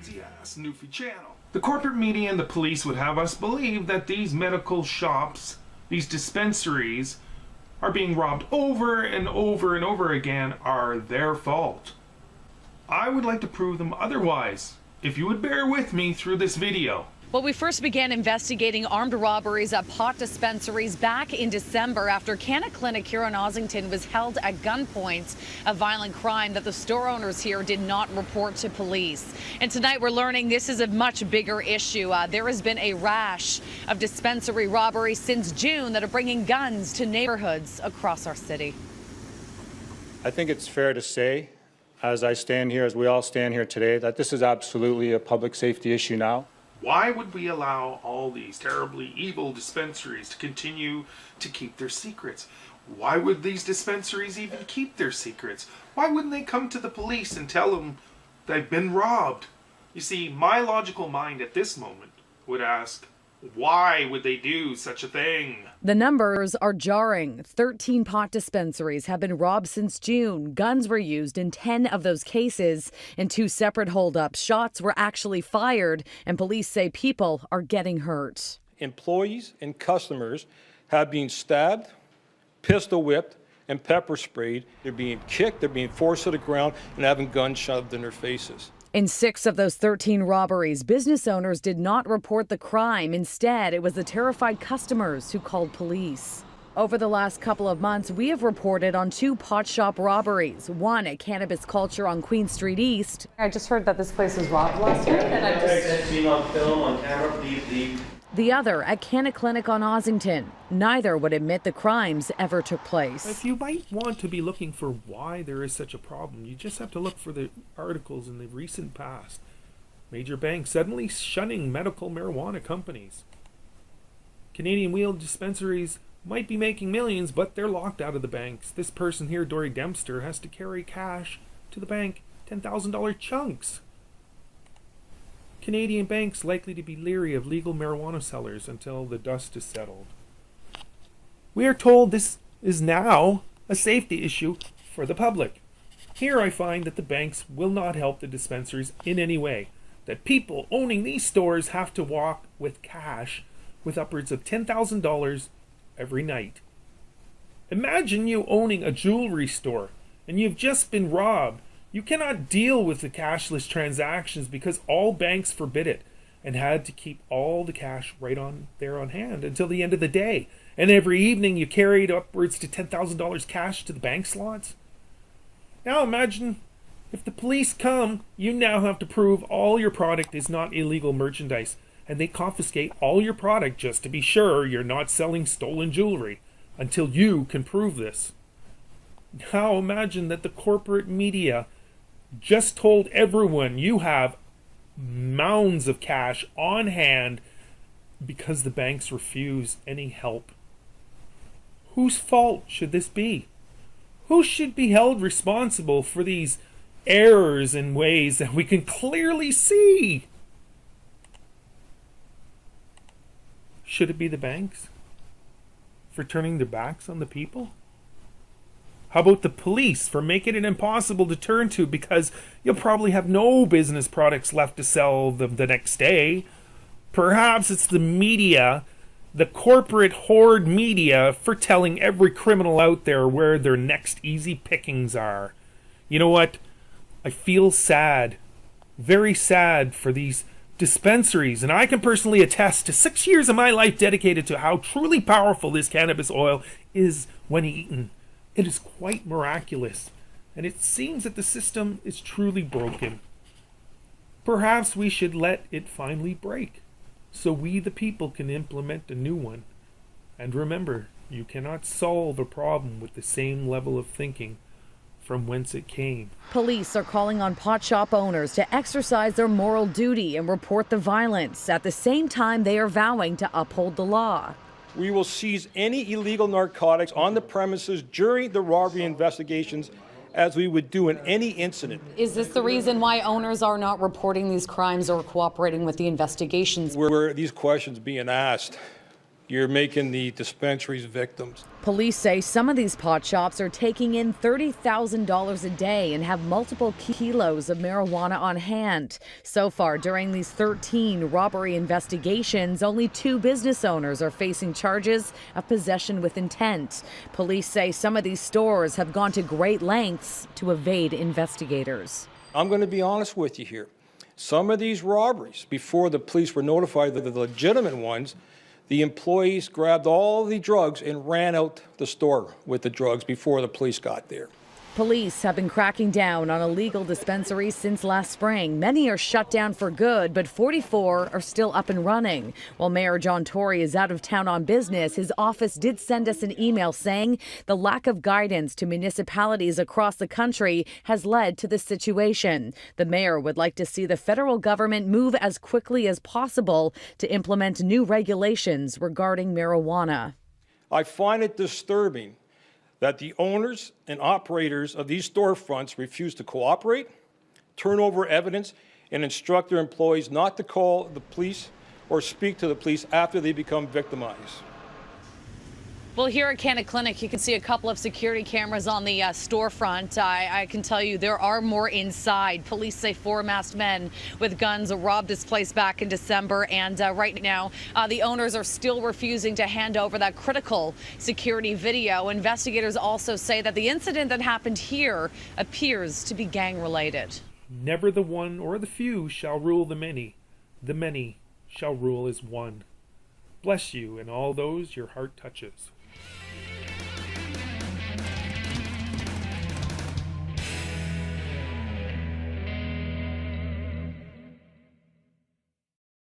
crazy-ass Newfie channel. The corporate media and the police would have us believe that these medical shops, these dispensaries, are being robbed over and over and over again are their fault. I would like to prove them otherwise, if you would bear with me through this video. Well, we first began investigating armed robberies at pot dispensaries back in December after Canna Clinic here in Ossington was held at gunpoint, a violent crime that the store owners here did not report to police. And tonight we're learning this is a much bigger issue. There has been a rash of dispensary robberies since June that are bringing guns to neighborhoods across our city. I think it's fair to say, as I stand here, as we all stand here today, that this is absolutely a public safety issue now. Why would we allow all these terribly evil dispensaries to continue to keep their secrets? Why would these dispensaries even keep their secrets? Why wouldn't they come to the police and tell them they've been robbed? You see, my logical mind at this moment would ask, why would they do such a thing? The numbers are jarring. 13 pot dispensaries have been robbed since June. Guns were used in 10 of those cases. In 2 separate holdups, shots were actually fired, and police say people are getting hurt. Employees and customers have been stabbed, pistol whipped, and pepper sprayed. They're being kicked, they're being forced to the ground, and having guns shoved in their faces. In 6 of those 13 robberies, business owners did not report the crime. Instead, it was the terrified customers who called police. Over the last couple of months, we have reported on 2 pot shop robberies. One at Cannabis Culture on Queen Street East. I just heard that this place was robbed last night, and I just seen on film, on camera, please. The other at Canna Clinic on Ossington. Neither would admit the crimes ever took place. If you might want to be looking for why there is such a problem, you just have to look for the articles in the recent past. Major banks suddenly shunning medical marijuana companies. Canadian wheeled dispensaries might be making millions, but they're locked out of the banks. This person here, Dory Dempster, has to carry cash to the bank, $10,000 chunks. Canadian banks likely to be leery of legal marijuana sellers until the dust is settled. We are told this is now a safety issue for the public. Here I find that the banks will not help the dispensaries in any way, that people owning these stores have to walk with cash with upwards of $10,000 every night. Imagine you owning a jewelry store and you've just been robbed. You cannot deal with the cashless transactions because all banks forbid it and had to keep all the cash right on there on hand until the end of the day. And every evening you carried upwards to $10,000 cash to the bank slots. Now imagine if the police come, you now have to prove all your product is not illegal merchandise, and they confiscate all your product just to be sure you're not selling stolen jewelry until you can prove this. Now imagine that the corporate media just told everyone you have mounds of cash on hand because the banks refuse any help. Whose fault should this be? Who should be held responsible for these errors in ways that we can clearly see? Should it be the banks for turning their backs on the people? How about the police for making it impossible to turn to because you'll probably have no business products left to sell the next day? Perhaps it's the media, the corporate horde media, for telling every criminal out there where their next easy pickings are. You know what? I feel sad, very sad for these dispensaries, and I can personally attest to 6 years of my life dedicated to how truly powerful this cannabis oil is when eaten. It is quite miraculous, and it seems that the system is truly broken. Perhaps we should let it finally break, so we the people can implement a new one. And remember, you cannot solve a problem with the same level of thinking from whence it came. Police are calling on pot shop owners to exercise their moral duty and report the violence. At the same time, they are vowing to uphold the law. We will seize any illegal narcotics on the premises during the robbery investigations as we would do in any incident. Is this the reason why owners are not reporting these crimes or cooperating with the investigations? Where these questions being asked, you're making the dispensaries victims. Police say some of these pot shops are taking in $30,000 a day and have multiple kilos of marijuana on hand. So far, during these 13 robbery investigations, only 2 business owners are facing charges of possession with intent. Police say some of these stores have gone to great lengths to evade investigators. I'm going to be honest with you here. Some of these robberies, before the police were notified of the legitimate ones, the employees grabbed all the drugs and ran out the store with the drugs before the police got there. Police have been cracking down on illegal dispensaries since last spring. Many are shut down for good, but 44 are still up and running. While Mayor John Tory is out of town on business, his office did send us an email saying the lack of guidance to municipalities across the country has led to this situation. The mayor would like to see the federal government move as quickly as possible to implement new regulations regarding marijuana. I find it disturbing that the owners and operators of these storefronts refuse to cooperate, turn over evidence, and instruct their employees not to call the police or speak to the police after they become victimized. Well, here at Canna Clinic, you can see a couple of security cameras on the storefront. I can tell you there are more inside. Police say 4 masked men with guns robbed this place back in December. And right now, the owners are still refusing to hand over that critical security video. Investigators also say that the incident that happened here appears to be gang-related. Never the one or the few shall rule the many shall rule as one. Bless you and all those your heart touches.